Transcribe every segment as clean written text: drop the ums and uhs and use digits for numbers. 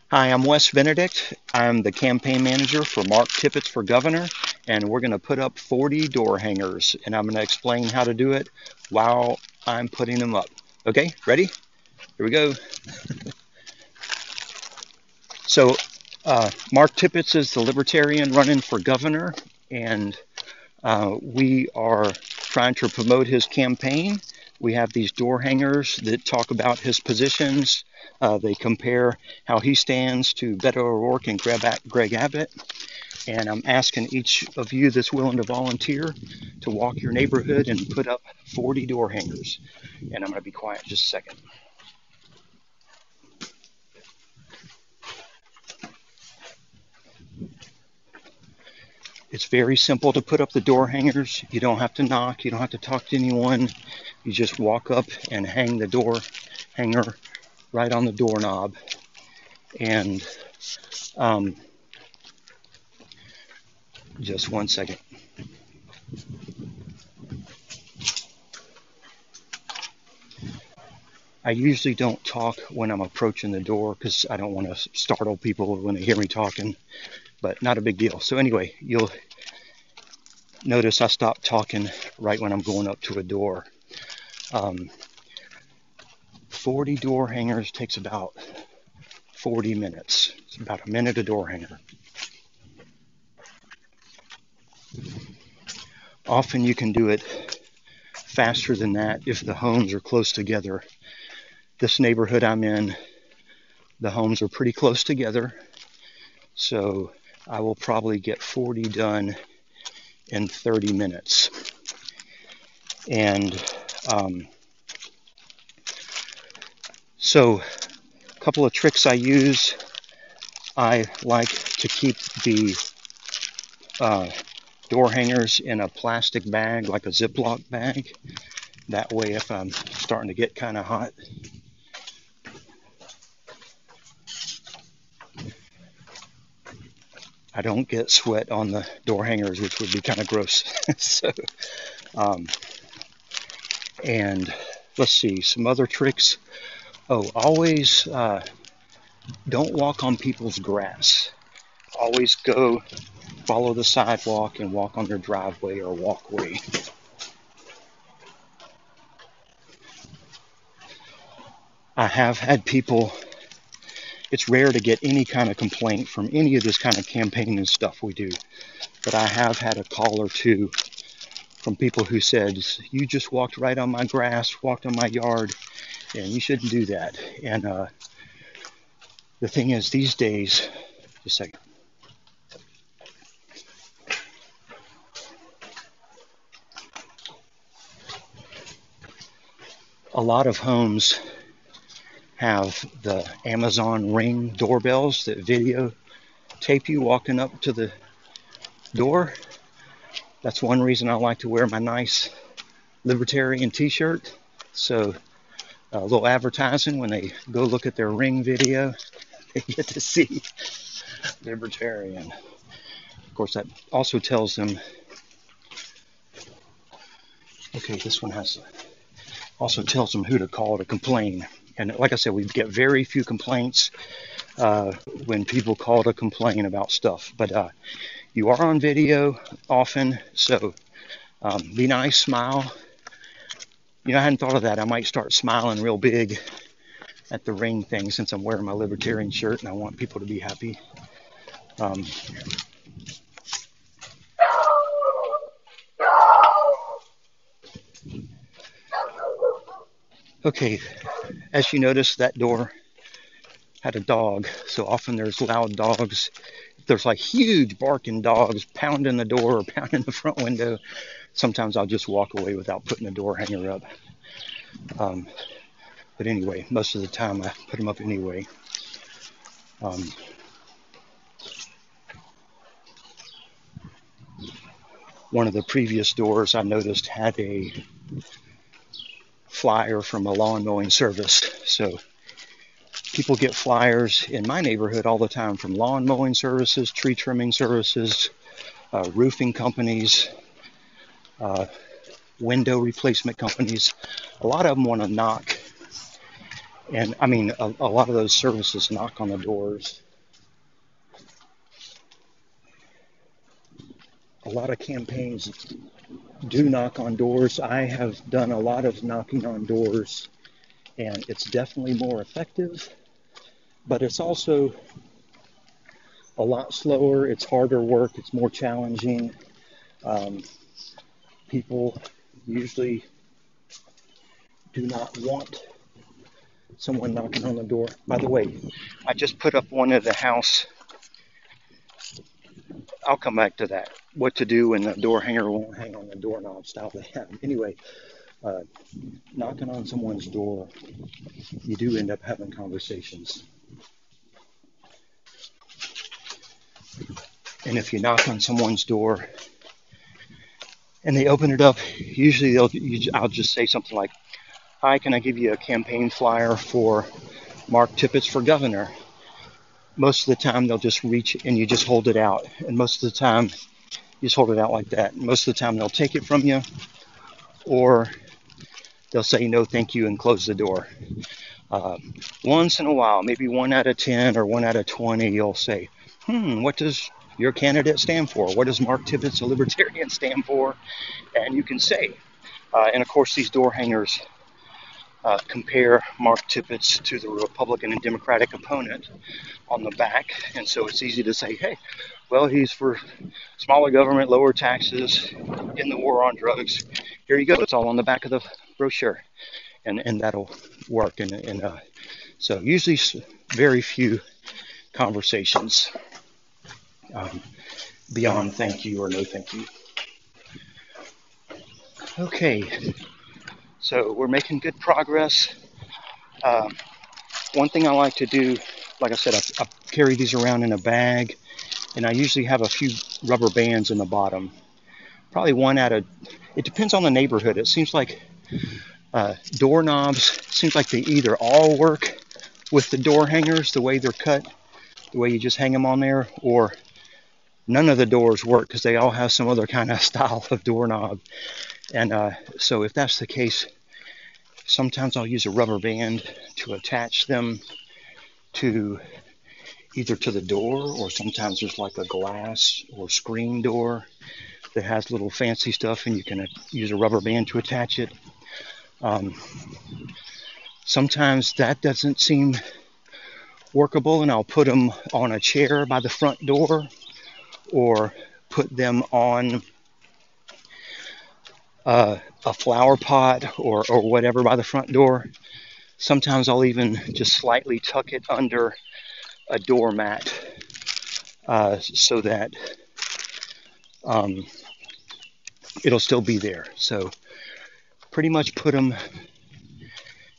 Hi, I'm Wes Benedict. I'm the campaign manager for Mark Tippetts for governor, and we're going to put up 40 door hangers, and I'm going to explain how to do it while I'm putting them up. Okay, ready? Here we go. So, Mark Tippetts is the Libertarian running for governor, and we are trying to promote his campaign. We have these door hangers that talk about his positions. They compare how he stands to Beto O'Rourke and Greg Abbott. And I'm asking each of you that's willing to volunteer to walk your neighborhood and put up 40 door hangers. And I'm going to be quiet just a second. It's very simple to put up the door hangers. You don't have to knock. You don't have to talk to anyone. You just walk up and hang the door hanger right on the doorknob. And just one second. I usually don't talk when I'm approaching the door because I don't want to startle people when they hear me talking, but not a big deal. So anyway, you'll notice I stop talking right when I'm going up to a door. 40 door hangers takes about 40 minutes. It's about a minute a door hanger. Often you can do it faster than that if the homes are close together. This neighborhood I'm in, the homes are pretty close together, so I will probably get 40 done in 30 minutes. And so a couple of tricks I use. I like to keep the door hangers in a plastic bag, like a Ziploc bag. That way, if I'm starting to get kind of hot, I don't get sweat on the door hangers, which would be kind of gross. So, and let's see, some other tricks. Oh, always don't walk on people's grass. Always go follow the sidewalk and walk on their driveway or walkway. I have had people, it's rare to get any kind of complaint from any of this kind of campaigning stuff we do, but I have had a call or two from people who said, you just walked right on my grass, walked on my yard, and you shouldn't do that. And the thing is, these days, just a second. A lot of homes have the Amazon Ring doorbells that videotape you walking up to the door. That's one reason I like to wear my nice Libertarian t-shirt. So a little advertising, when they go look at their Ring video, they get to see Libertarian. Of course, that also tells them, okay, this one also tells them who to call to complain. And like I said, we get very few complaints when people call to complain about stuff. But you are on video often, so be nice, smile. You know, I hadn't thought of that. I might start smiling real big at the Ring thing since I'm wearing my Libertarian shirt and I want people to be happy. Okay, as you notice, that door had a dog, so often there's loud dogs. If there's like huge barking dogs pounding the door or pounding the front window, sometimes I'll just walk away without putting the door hanger up. But anyway, most of the time I put them up anyway. One of the previous doors I noticed had a flyer from a lawn mowing service. So people get flyers in my neighborhood all the time from lawn mowing services, tree trimming services, roofing companies, window replacement companies. A lot of them want to knock And I mean, a lot of those services knock on the doors. A lot of campaigns do knock on doors. I have done a lot of knocking on doors, and it's definitely more effective, but it's also a lot slower. It's harder work. It's more challenging. Um, People usually do not want someone knocking on the door. By the way, I just put up one of the house. I'll come back to that. What to do when the door hanger won't hang on the doorknob style they have. Anyway, uh, knocking on someone's door, you do end up having conversations. And if you knock on someone's door and they open it up, usually I'll just say something like, "Hi, can I give you a campaign flyer for Mark Tippetts for governor?" Most of the time they'll just reach and you just hold it out. And most of the time you just hold it out like that. Most of the time they'll take it from you, or they'll say no thank you and close the door. Once in a while, maybe 1 out of 10 or 1 out of 20, you'll say, what does your candidate stand for? What does Mark Tippetts, a Libertarian, stand for? And you can say. And of course, these door hangers compare Mark Tippetts to the Republican and Democratic opponent on the back. And so it's easy to say, hey, well, he's for smaller government, lower taxes, in the war on drugs. Here you go. It's all on the back of the brochure. And that'll work. And so usually very few conversations beyond thank you or no thank you. Okay, so we're making good progress. One thing I like to do, like I said, I carry these around in a bag, and I usually have a few rubber bands in the bottom. Probably 1 out of, it depends on the neighborhood. It seems like doorknobs, seems like they either all work with the door hangers, the way they're cut, the way you just hang them on there, or none of the doors work because they all have some other kind of style of doorknob. And so if that's the case, sometimes I'll use a rubber band to attach them to either to the door, or sometimes there's like a glass or screen door that has little fancy stuff and you can use a rubber band to attach it. Sometimes that doesn't seem workable, and I'll put them on a chair by the front door, or put them on a flower pot or whatever by the front door. Sometimes I'll even just slightly tuck it under a doormat so that it'll still be there. So pretty much put them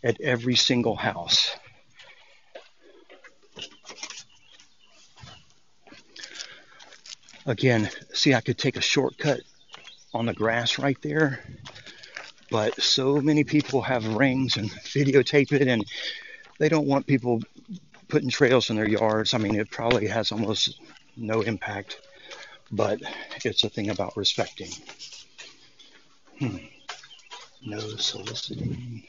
at every single house. Again, see, I could take a shortcut on the grass right there, but so many people have rings and videotape it, and they don't want people putting trails in their yards. I mean, it probably has almost no impact, but it's a thing about respecting. No soliciting.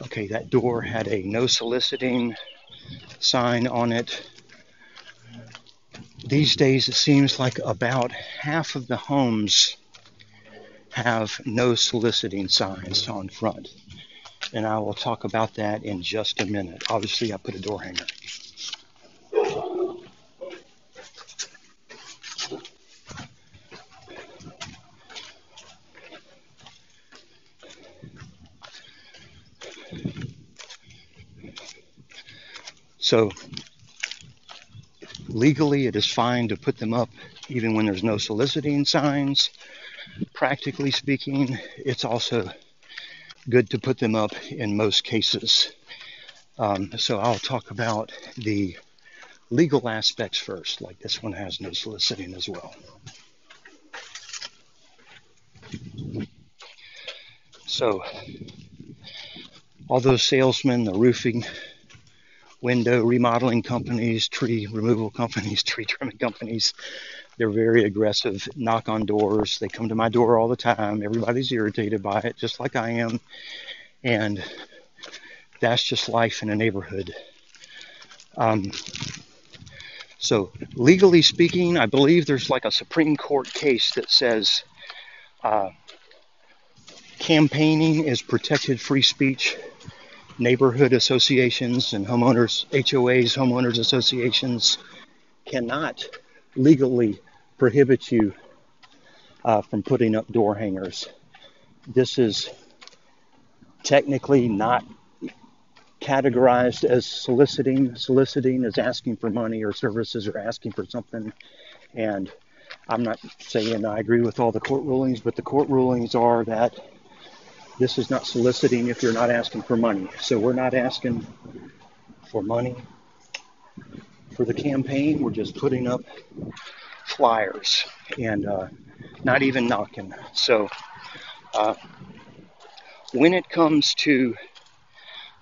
Okay, that door had a no soliciting sign on it. These days, it seems like about half of the homes have no soliciting signs on front. And I will talk about that in just a minute. Obviously, I put a door hanger. So legally, it is fine to put them up even when there's no soliciting signs. Practically speaking, it's also good to put them up in most cases. So I'll talk about the legal aspects first, like this one has no soliciting as well. So all those salesmen, the roofing, window remodeling companies, tree removal companies, tree trimming companies, they're very aggressive, knock on doors. They come to my door all the time. Everybody's irritated by it, just like I am. And that's just life in a neighborhood. So legally speaking, I believe there's like a Supreme Court case that says campaigning is protected free speech. Neighborhood associations and homeowners, HOAs, homeowners associations cannot legally prohibit you from putting up door hangers. This is technically not categorized as soliciting. Soliciting is asking for money or services or asking for something. And I'm not saying I agree with all the court rulings, but the court rulings are that this is not soliciting if you're not asking for money. So we're not asking for money for the campaign. We're just putting up flyers and not even knocking. So when it comes to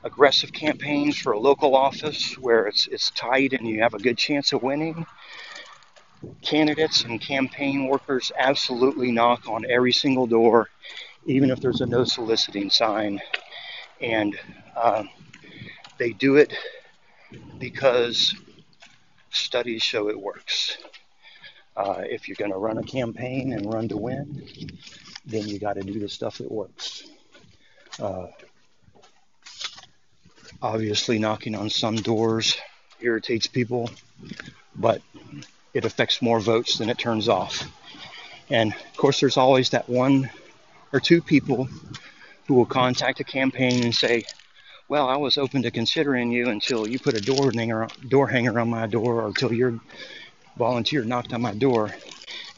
aggressive campaigns for a local office where it's tight and you have a good chance of winning, candidates and campaign workers absolutely knock on every single door, even if there's a no soliciting sign. And they do it because studies show it works. If you're going to run a campaign and run to win, then you got to do the stuff that works. Obviously, knocking on some doors irritates people, but it affects more votes than it turns off. And of course, there's always that one or two people who will contact a campaign and say, well, I was open to considering you until you put a door hanger on my door, or until your volunteer knocked on my door.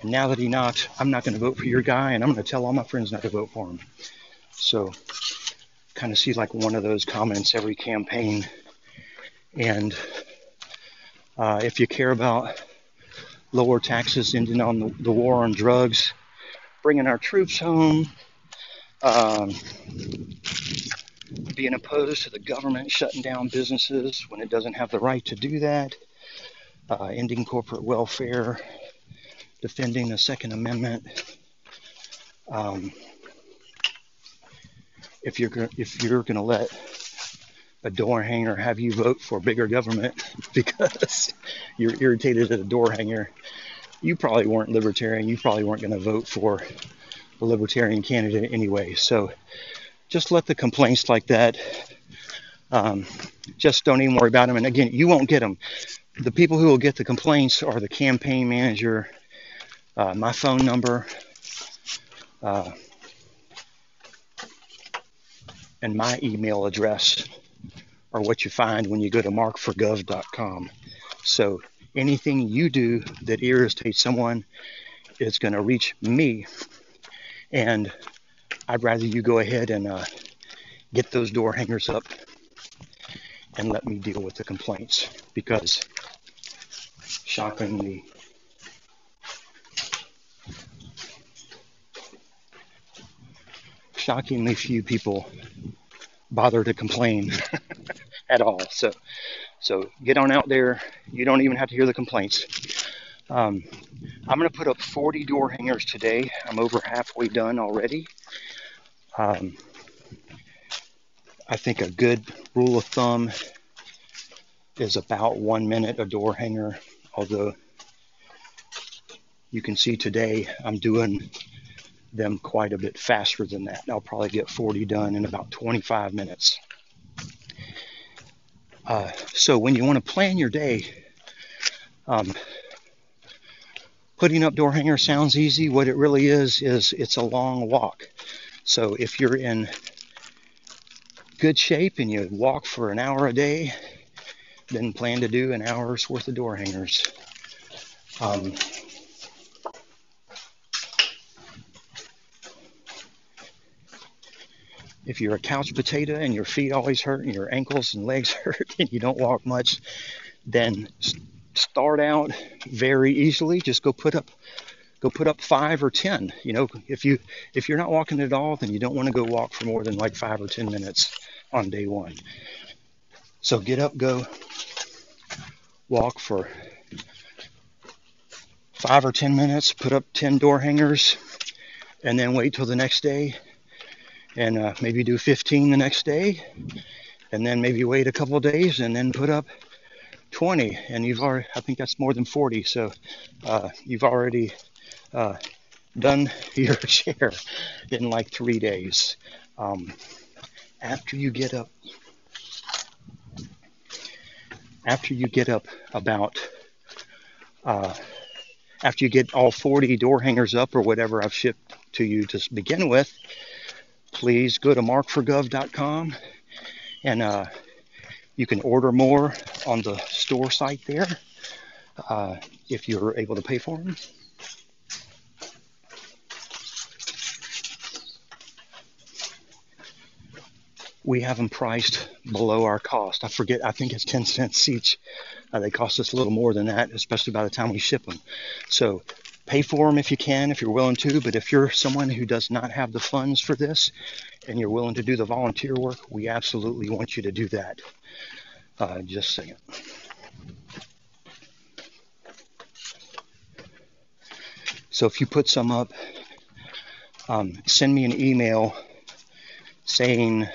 And now that he knocked, I'm not going to vote for your guy, and I'm going to tell all my friends not to vote for him. So kind of see like one of those comments every campaign. And if you care about lower taxes, ending on the war on drugs, bringing our troops home, being opposed to the government shutting down businesses when it doesn't have the right to do that, ending corporate welfare, defending the Second Amendment. If you're going to let a door hanger have you vote for bigger government because you're irritated at a door hanger, you probably weren't libertarian. You probably weren't going to vote for the libertarian candidate anyway. So just let the complaints like that, just don't even worry about them. And again, you won't get them. The people who will get the complaints are the campaign manager, my phone number, and my email address are what you find when you go to markforgov.com. So anything you do that irritates someone is going to reach me. And I'd rather you go ahead and get those door hangers up and let me deal with the complaints, because shockingly, few people bother to complain at all. So get on out there. You don't even have to hear the complaints. I'm going to put up 40 door hangers today. I'm over halfway done already. I think a good rule of thumb is about 1 minute a door hanger, although you can see today I'm doing them quite a bit faster than that. I'll probably get 40 done in about 25 minutes. So when you want to plan your day, putting up door hangers sounds easy. What it really is it's a long walk. So if you're in good shape and you walk for an hour a day, then plan to do an hour's worth of door hangers. If you're a couch potato and your feet always hurt and your ankles and legs hurt and you don't walk much, then start out very easily. Just go put up 5 or 10. You know, if you're not walking at all, then you don't want to go walk for more than like 5 or 10 minutes on day one. So get up, go walk for 5 or 10 minutes, put up 10 door hangers, and then wait till the next day and maybe do 15 the next day, and then maybe wait a couple of days and then put up 20, and you've already, I think that's more than 40. So you've already done your share in like 3 days. After you get up about after you get all 40 door hangers up or whatever I've shipped to you to begin with, please go to markforgov.com, and you can order more on the store site there if you're able to pay for them. We have them priced below our cost. I forget, I think it's 10 cents each. They cost us a little more than that, especially by the time we ship them. So pay for them if you can, if you're willing to. But if you're someone who does not have the funds for this and you're willing to do the volunteer work, we absolutely want you to do that. Just saying. So if you put some up, send me an email saying,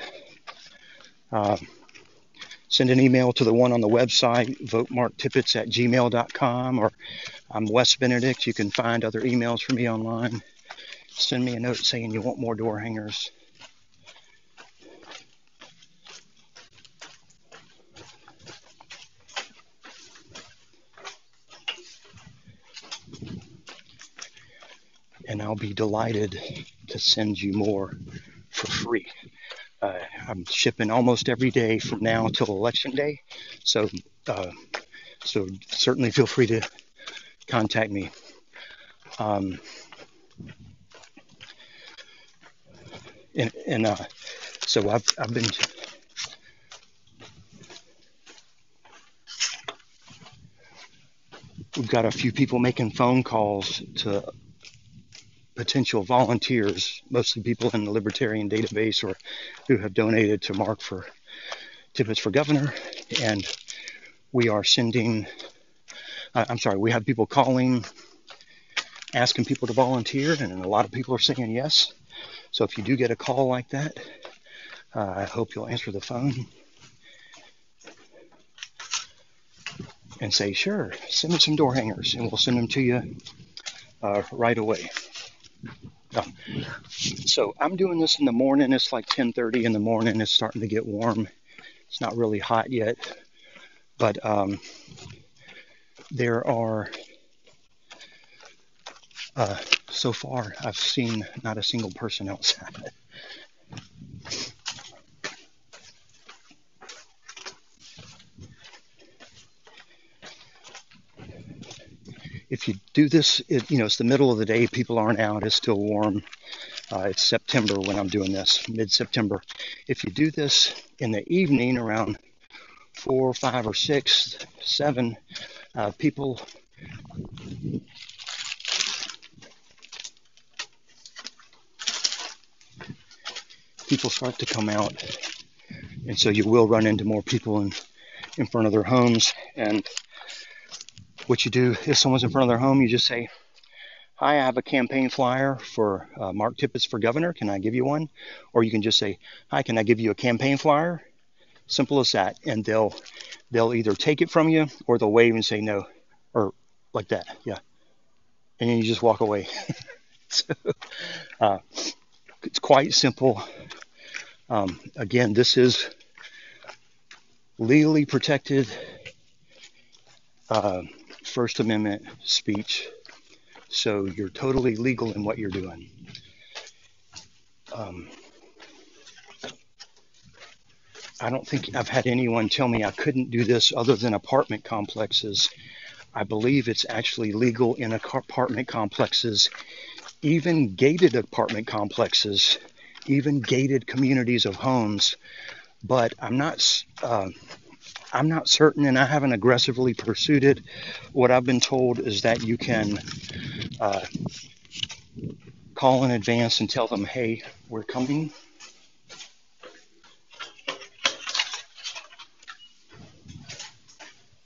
send an email to the one on the website, votemarktippetts@gmail.com, or I'm Wes Benedict. You can find other emails from me online. Send me a note saying you want more door hangers. And I'll be delighted to send you more for free. I'm shipping almost every day from now until Election Day, so certainly feel free to contact me. So I've been. We've got a few people making phone calls to potential volunteers, mostly people in the Libertarian database or who have donated to Mark for Tippetts for Governor. And we are sending, we have people calling, asking people to volunteer, and a lot of people are saying yes. So if you do get a call like that, I hope you'll answer the phone and say, sure, send me some door hangers, and we'll send them to you right away. So I'm doing this in the morning. It's like 10:30 in the morning. It's starting to get warm. It's not really hot yet, but there are, so far, I've seen not a single person outside. If you do this, it's the middle of the day. People aren't out. It's still warm. It's September when I'm doing this, mid-September. If you do this in the evening around 4, 5, or 6, 7, people start to come out, and so you will run into more people in front of their homes. And what you do, if someone's in front of their home, you just say, hi, I have a campaign flyer for Mark Tippetts for Governor. Can I give you one? Or you can just say, hi, can I give you a campaign flyer? Simple as that. And they'll either take it from you or they'll wave and say no, or like that. Yeah. And then you just walk away. So, it's quite simple. Again, this is legally protected First Amendment speech. So you're totally legal in what you're doing. I don't think I've had anyone tell me I couldn't do this other than apartment complexes. I believe it's actually legal in apartment complexes, even gated apartment complexes, even gated communities of homes. But I'm not certain, and I haven't aggressively pursued it. What I've been told is that you can call in advance and tell them, hey, we're coming.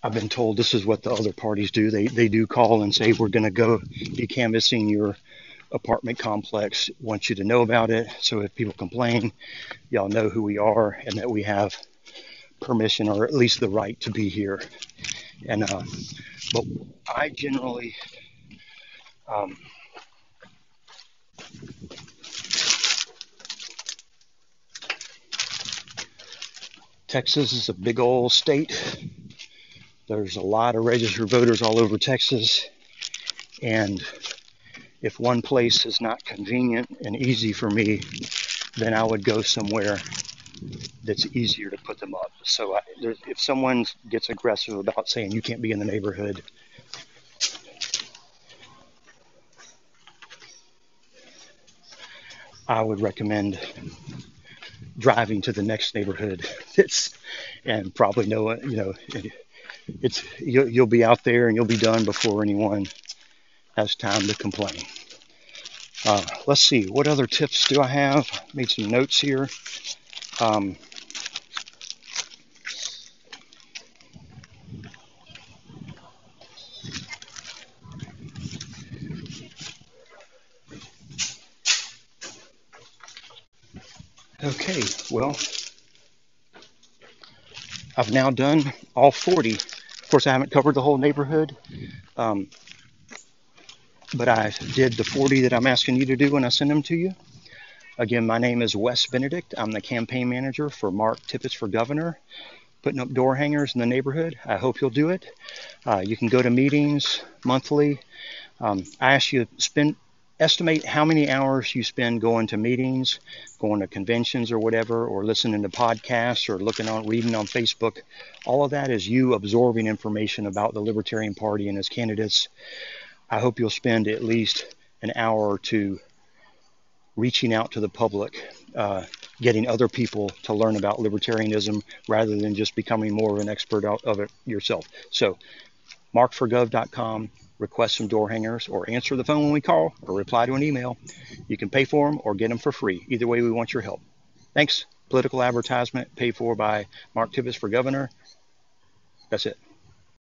I've been told this is what the other parties do. They do call and say, we're going to go be canvassing your apartment complex, want you to know about it. So if people complain, y'all know who we are and that we have permission, or at least the right to be here. And but I generally Texas is a big old state. There's a lot of registered voters all over Texas, and if one place is not convenient and easy for me, then I would go somewhere that's easier to put them up. So if someone gets aggressive about saying you can't be in the neighborhood, I would recommend driving to the next neighborhood. And probably you'll be out there and you'll be done before anyone has time to complain. Let's see, what other tips do I have? Made some notes here. Okay, well, I've now done all 40. Of course, I haven't covered the whole neighborhood, but I did the 40 that I'm asking you to do when I send them to you. Again, my name is Wes Benedict. I'm the campaign manager for Mark Tippetts for governor, putting up door hangers in the neighborhood. I hope you'll do it. You can go to meetings monthly. I ask you to estimate how many hours you spend going to meetings, going to conventions or whatever, or listening to podcasts or reading on Facebook. All of that is you absorbing information about the Libertarian Party and its candidates. I hope you'll spend at least an hour or two reaching out to the public, getting other people to learn about libertarianism rather than just becoming more of an expert of it yourself. So markforgov.com, request some door hangers, or answer the phone when we call, or reply to an email. You can pay for them or get them for free. Either way, we want your help. Thanks. Political advertisement paid for by Mark Tippetts for governor. That's it.